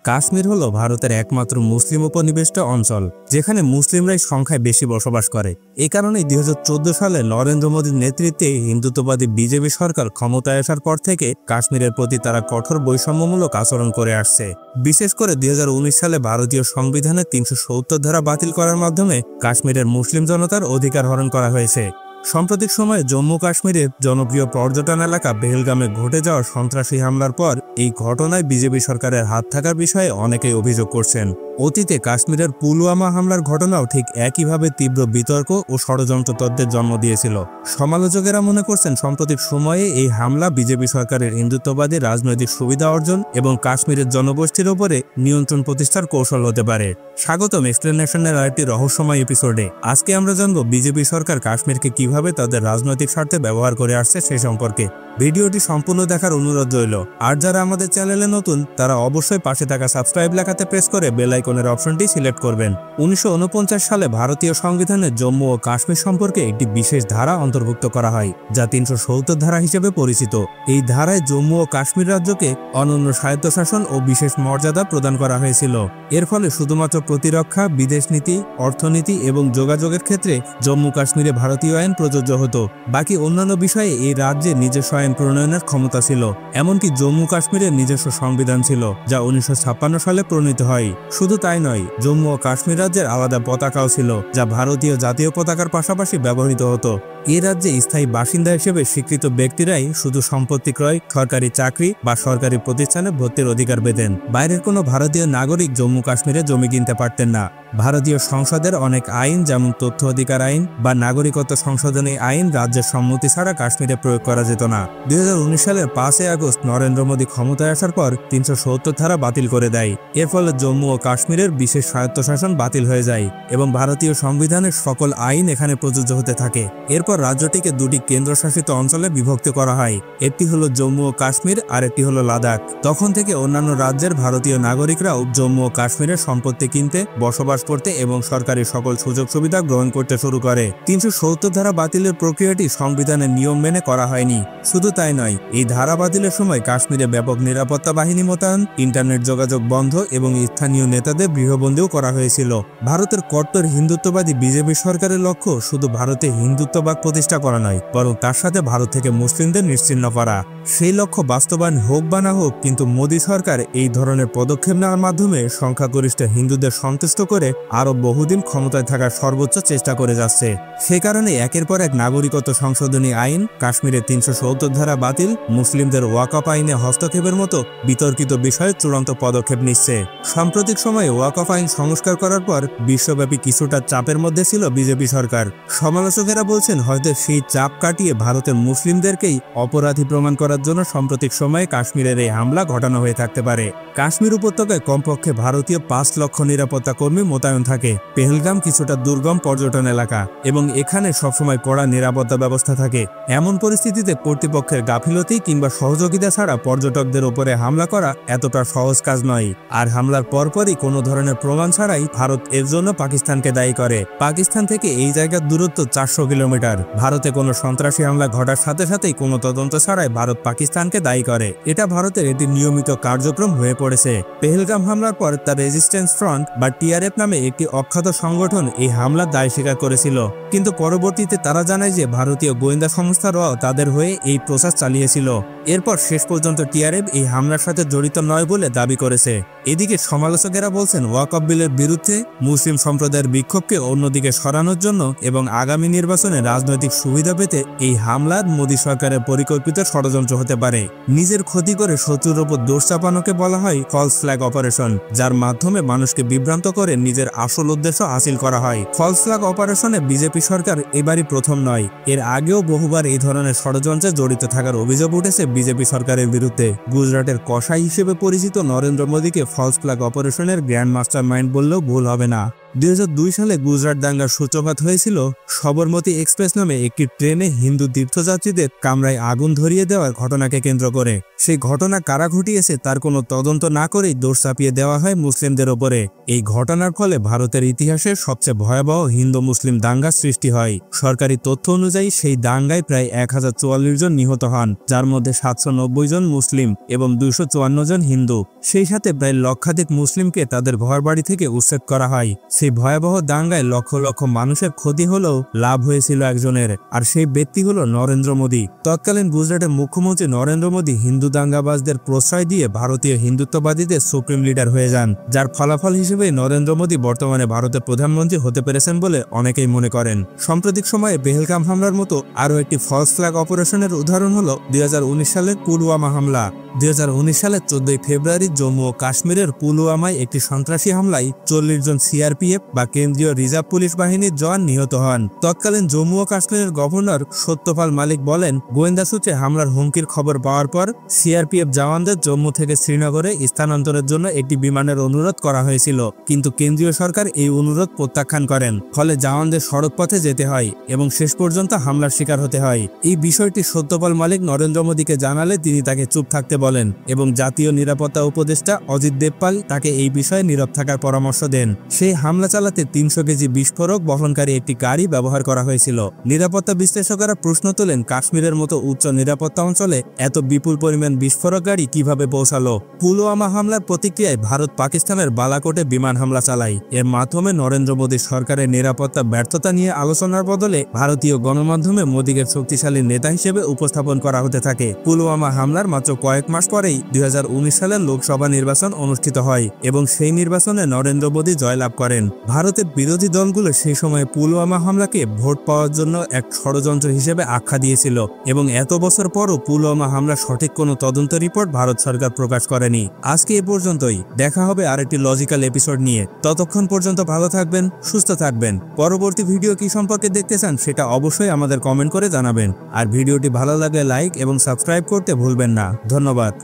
কাশ্মীর হলো ভারতের একমাত্র মুসলিম উপনিবেশিত অঞ্চল, যেখানে মুসলিমরাই সংখ্যায় বেশি বসবাস করে। এই কারণেই 2014 সালে নরেন্দ্র মোদীর নেতৃত্বে হিন্দুত্ববাদী বিজেপি সরকার ক্ষমতায় আসার পর থেকে কাশ্মীরের প্রতি তারা কঠোর বৈষম্যমূলক আচরণ করে আসছে। বিশেষ করে 2019 সালে ভারতীয় সংবিধানের 370 ধারা বাতিল করার মাধ্যমে কাশ্মীরের মুসলিম জনতার অধিকার হরণ করা হয়েছে। সাম্প্রতিক সময়ে জম্মু কাশ্মীরের জনপ্রিয় পর্যটন এলাকা পেহেলগামে ঘটে যাওয়া সন্ত্রাসী হামলার পর এই ঘটনায় বিজেপি সরকারের হাত থাকার বিষয়ে অনেকেই অভিযোগ করছেন। অতীতে কাশ্মীরের পুলওয়ামা হামলার ঘটনাও ঠিক একইভাবে তীব্র বিতর্ক ও ষড়যন্ত্র তত্ত্বের জন্ম দিয়েছিল। সমালোচকেরা মনে করছেন সাম্প্রতিক সময়ে এই হামলা বিজেপি সরকারের হিন্দুত্ববাদী রাজনৈতিক সুবিধা অর্জন এবং কাশ্মীরের জনগোষ্ঠীর উপরে নিয়ন্ত্রণ প্রতিষ্ঠার কৌশল হতে পারে। স্বাগতম এক্সপ্লেনেশনের আরেকটি রহস্যময় এপিসোডে। আজকে আমরা জানব বিজেপি সরকার কাশ্মীরকে কিভাবে তাদের রাজনৈতিক স্বার্থে ব্যবহার করে আসছে সে সম্পর্কে। ভিডিওটি সম্পূর্ণ দেখার অনুরোধ রইল। আর যারা আমাদের চ্যানেলে নতুন তারা অবশ্যই পাশে থাকা সাবস্ক্রাইব লেখাতে প্রেস করে বেল আইকনের অপশনটি সিলেক্ট করবেন। 1949 সালে ভারতীয় সংবিধানে জম্মু ও কাশ্মীর সম্পর্কে একটি বিশেষ ধারা অন্তর্ভুক্ত করা হয়, যা 370 ধারা হিসেবে পরিচিত। এই ধারায় জম্মু ও কাশ্মীর রাজ্যকে অনন্য স্বায়ত্তশাসন ও বিশেষ মর্যাদা প্রদান করা হয়েছিল। এর ফলে শুধুমাত্র প্রতিরক্ষা, বিদেশ নীতি, অর্থনীতি এবং যোগাযোগের ক্ষেত্রে জম্মু কাশ্মীরে ভারতীয় আইন প্রযোজ্য হতো। বাকি অন্যান্য বিষয়ে এই রাজ্যে নিজস্ব আইন প্রণয়নের ক্ষমতা ছিল। এমনকি জম্মু কাশ্মীরের নিজস্ব সংবিধান ছিল, যা 1956 সালে প্রণীত হয়। শুধু তাই নয়, জম্মু ও কাশ্মীর রাজ্যের আলাদা পতাকাও ছিল, যা ভারতীয় জাতীয় পতাকার পাশাপাশি ব্যবহৃত হতো। এই রাজ্যে স্থায়ী বাসিন্দা হিসেবে স্বীকৃত ব্যক্তিরাই শুধু সম্পত্তি ক্রয়, সরকারি চাকরি বা সরকারি প্রতিষ্ঠানে ভর্তির অধিকার পেতেন। বাইরের কোনো ভারতীয় নাগরিক জম্মু কাশ্মীরে জমি কিনতে পারতেন না। ভারতীয় সংসদের অনেক আইন, যেমন তথ্য অধিকার আইন বা নাগরিকত্ব সংশোধনী আইন, রাজ্যের সম্মতি ছাড়া কাশ্মীরে প্রয়োগ করা যেত না। 2019 সালের 5 আগস্ট নরেন্দ্র মোদী ক্ষমতায় আসার পর 370 ধারা বাতিল করে দেয়। এর ফলে জম্মু ও কাশ্মীরের বিশেষ স্বায়ত্তশাসন বাতিল হয়ে যায় এবং ভারতীয় সংবিধানের সকল আইন এখানে প্রযোজ্য হতে থাকে। এরপর রাজ্যটিকে দুটি কেন্দ্রশাসিত অঞ্চলে বিভক্ত করা হয়। একটি হলো জম্মু ও কাশ্মীর আর একটি হলো লাদাখ। তখন থেকে অন্যান্য রাজ্যের ভারতীয় নাগরিকরাও জম্মু ও কাশ্মীরের সম্পত্তি কিনতে, বসবাস করতে এবং সরকারি সকল সুযোগ সুবিধা গ্রহণ করতে শুরু করে। 370 ধারা বাতিলের প্রক্রিয়াটি সংবিধানের নিয়ম মেনে করা হয়নি। শুধু তাই নয়, এই ধারা বাতিলের সময় কাশ্মীরে ব্যাপক নিরাপত্তা বাহিনী মোতায়েন, ইন্টারনেট যোগাযোগ বন্ধ এবং স্থানীয় নেতাদের গৃহবন্দীও করা হয়েছিল। ভারতের কট্টর হিন্দুত্ববাদী বিজেপি সরকারের লক্ষ্য শুধু ভারতে হিন্দুত্ববাদ প্রতিষ্ঠা করা নয়, বরং তার সাথে ভারত থেকে মুসলিমদের নিশ্চিহ্ন করা। সেই লক্ষ্য বাস্তবায়ন হোক বা না হোক, কিন্তু মোদী সরকার এই ধরনের পদক্ষেপ নেওয়ার মাধ্যমে সংখ্যাগরিষ্ঠ হিন্দুদের সন্তুষ্ট করে আরো বহুদিন ক্ষমতায় থাকার সর্বোচ্চ চেষ্টা করে যাচ্ছে। সে কারণে একের পর এক নাগরিকত্ব সংশোধনী আইন, কাশ্মীরের 370 ধারা বাতিল, মুসলিমদের ওয়াকফ আইনে হস্তক্ষেপের মতো বিতর্কিত বিষয়ে চূড়ান্ত পদক্ষেপ নিচ্ছে। সাম্প্রতিক সময়ে ওয়াকফ আইন সংস্কার করার পর বিশ্বব্যাপী কিছুটা চাপের মধ্যে ছিল বিজেপি সরকার। সমালোচকেরা বলছেন হয়তো সেই চাপ কাটিয়ে ভারতের মুসলিমদেরকেই অপরাধী প্রমাণ করার জন্য সাম্প্রতিক সময়ে কাশ্মীরের এই হামলা ঘটানো হয়ে থাকতে পারে। কাশ্মীর উপত্যকায় কমপক্ষে ভারতীয় 5 লক্ষ নিরাপত্তা কর্মী মোতায়েন থাকে। পেহেলগাম কিছুটা দুর্গম পর্যটন এলাকা এবং এখানে সবসময় কড়া নিরাপত্তা ব্যবস্থা থাকে। এমন পরিস্থিতিতে কর্তৃপক্ষের গাফিলতি কিংবা সহযোগিতা ছাড়া পর্যটকদের উপরে হামলা করা এতটা সহজ কাজ নয়। আর হামলার পরপরই কোনো ধরনের প্রমাণ ছাড়াই ভারত এর জন্য পাকিস্তানকে দায়ী করে। পাকিস্তান থেকে এই জায়গার দূরত্ব 400 কিলোমিটার। ভারতে কোনো সন্ত্রাসী হামলা ঘটার সাথে সাথেই কোনো তদন্ত ছাড়াই ভারত পাকিস্তানকে দায়ী করে। এটা ভারতের একটি নিয়মিত কার্যক্রম হয়ে পড়েছে। পেহেলগাম হামলার পর তার রেজিস্ট্যান্স ফ্রন্ট বা টিআরএফ নামে একটি অখ্যাত সংগঠন এই হামলার দায় স্বীকার করেছিল, কিন্তু পরবর্তীতে তারা জানায় যে ভারতীয় গোয়েন্দা সংস্থারাও তাদের হয়ে এই প্রচার চালিয়েছিল। এরপর শেষ পর্যন্ত টিআরএফ এই হামলার সাথে জড়িত নয় বলে দাবি করেছে। এদিকে সমালোচকেরা বলছেন ওয়াকফ বিলের বিরুদ্ধে মুসলিম সম্প্রদায়ের বিক্ষোভকে অন্যদিকে সরানোর জন্য এবং আগামী নির্বাচনে রাজনৈতিক সুবিধা পেতে এই হামলার মোদী সরকারের পরিকল্পিত ষড়যন্ত্র হতে পারে। নিজের ক্ষতি করে শত্রুর উপর দোষ চাপানোকে বলা হয় ফলস ফ্ল্যাগ অপারেশন, যার মাধ্যমে মানুষকে বিভ্রান্ত করে নিজের আসল উদ্দেশ্য হাসিল করা হয়। ফলস ফ্ল্যাগ অপারেশনে বিজেপি সরকার এবারই প্রথম নয়, এর আগেও বহুবার এই ধরনের ষড়যন্ত্রে জড়িত থাকার অভিযোগ উঠেছে বিজেপি সরকারের বিরুদ্ধে। গুজরাটের কসাই হিসেবে পরিচিত নরেন্দ্র মোদীকে ফলস ফ্ল্যাগ অপারেশনের গ্র্যান্ড মাস্টার মাইন্ড বললেও ভুল হবে না। 2002 সালে গুজরাট দাঙ্গার সূত্রপাত হয়েছিল সবরমতী এক্সপ্রেস নামে একটি ট্রেনে হিন্দু তীর্থযাত্রীদের কামরায় আগুন ধরিয়ে দেওয়ার ঘটনাকে কেন্দ্র করে। সেই ঘটনা কারা ঘটিয়েছে তার কোনো তদন্ত না করেই দোষ চাপিয়ে দেওয়া হয় মুসলিমদের ওপরে। এই ঘটনার ফলে ভারতের ইতিহাসে সবচেয়ে ভয়াবহ হিন্দু মুসলিম দাঙ্গার সৃষ্টি হয়। সরকারি তথ্য অনুযায়ী সেই দাঙ্গায় প্রায় 1044 জন নিহত হন, যার মধ্যে 790 জন মুসলিম এবং 254 জন হিন্দু। সেই সাথে প্রায় লক্ষাধিক মুসলিমকে তাদের ঘরবাড়ি থেকে উচ্ছেদ করা হয়। সেই ভয়াবহ দাঙ্গায় লক্ষ লক্ষ মানুষের ক্ষতি হলেও লাভ হয়েছিল একজনের, আর সেই ব্যক্তি হলো নরেন্দ্র মোদী। তৎকালীন গুজরাটের মুখ্যমন্ত্রী নরেন্দ্র মোদী হিন্দু দাঙ্গাবাজদের প্রশ্রয় দিয়ে ভারতীয় হিন্দুত্ববাদীদের সুপ্রিম লিডার হয়ে যান, যার ফলাফল হিসেবে নরেন্দ্র মোদী বর্তমানে ভারতের প্রধানমন্ত্রী হতে পেরেছেন বলে অনেকেই মনে করেন। সাম্প্রতিক সময়ে পেহেলগাম হামলার মতো আরও একটি ফলস ফ্ল্যাগ অপারেশনের উদাহরণ হল 2019 সালের পুলওয়ামা হামলা। 2019 সালের 14 ফেব্রুয়ারি জম্মু ও কাশ্মীরের পুলওয়ামায় একটি সন্ত্রাসী হামলায় 40 জন সিআরপিএফ বা কেন্দ্রীয় রিজার্ভ পুলিশ বাহিনীর জওয়ান নিহত হন। তৎকালীন জম্মু ও কাশ্মীরের গভর্নর সত্যপাল মালিক বলেন, গোয়েন্দা সূত্রে হামলার হুমকির খবর পাওয়ার পর সিআরপিএফ জওয়ানদের জম্মু থেকে শ্রীনগরে স্থানান্তরের জন্য একটি বিমানের অনুরোধ করা হয়েছিল, কিন্তু কেন্দ্রীয় সরকার এই অনুরোধ প্রত্যাখ্যান করেন। ফলে জওয়ানদের সড়ক পথে যেতে হয় এবং শেষ পর্যন্ত হামলার শিকার হতে হয়। এই বিষয়টি সত্যপাল মালিক নরেন্দ্র মোদীকে জানালে তিনি তাকে চুপ থাকতে বলেন এবং জাতীয় নিরাপত্তা উপদেষ্টা অজিত দেবপাল তাকে এই বিষয়ে নীরব থাকার পরামর্শ দেন। সেই হামলা চালাতে 300 কেজি বিস্ফোরক বহনকারী একটি গাড়ি ব্যবহার করা হয়েছিল। নিরাপত্তা বিশ্লেষকেরা প্রশ্ন তোলেন, কাশ্মীরের মতো উচ্চ নিরাপত্তা অঞ্চলে এত বিপুল পরিমাণ বিস্ফোরক গাড়ি কিভাবে পৌঁছালো? পুলওয়ামা হামলার প্রতিক্রিয়ায় ভারত পাকিস্তানের বালাকোটে বিমান হামলা চালায়। এর মাধ্যমে নরেন্দ্র মোদী সরকারের নিরাপত্তা ব্যর্থতা নিয়ে আলোচনার বদলে ভারতীয় গণমাধ্যমে মোদীকে শক্তিশালী নেতা হিসেবে উপস্থাপন করা হতে থাকে। পুলওয়ামা হামলার মাত্র কয়েক মাস পরেই 2019 সালের লোকসভা নির্বাচন অনুষ্ঠিত হয় এবং সেই নির্বাচনে নরেন্দ্র মোদী জয়লাভ করেন। ভারতের বিরোধী দলগুলো সেই সময় পুলওয়ামা হামলাকে ভোট পাওয়ার জন্য এক ষড়যন্ত্র হিসেবে আখ্যা দিয়েছিল এবং এত বছর পরও পুলওয়ামা হামলার সঠিক কোনো তদন্ত রিপোর্ট ভারত সরকার প্রকাশ করেনি। আজকে এ পর্যন্তই। দেখা হবে আরেকটি লজিক্যাল এপিসোড নিয়ে। ততক্ষণ পর্যন্ত ভালো থাকবেন, সুস্থ থাকবেন। পরবর্তী ভিডিও কি সম্পর্কে দেখতে চান সেটা অবশ্যই আমাদের কমেন্ট করে জানাবেন। আর ভিডিওটি ভালো লাগলে লাইক এবং সাবস্ক্রাইব করতে ভুলবেন না। ধন্যবাদ।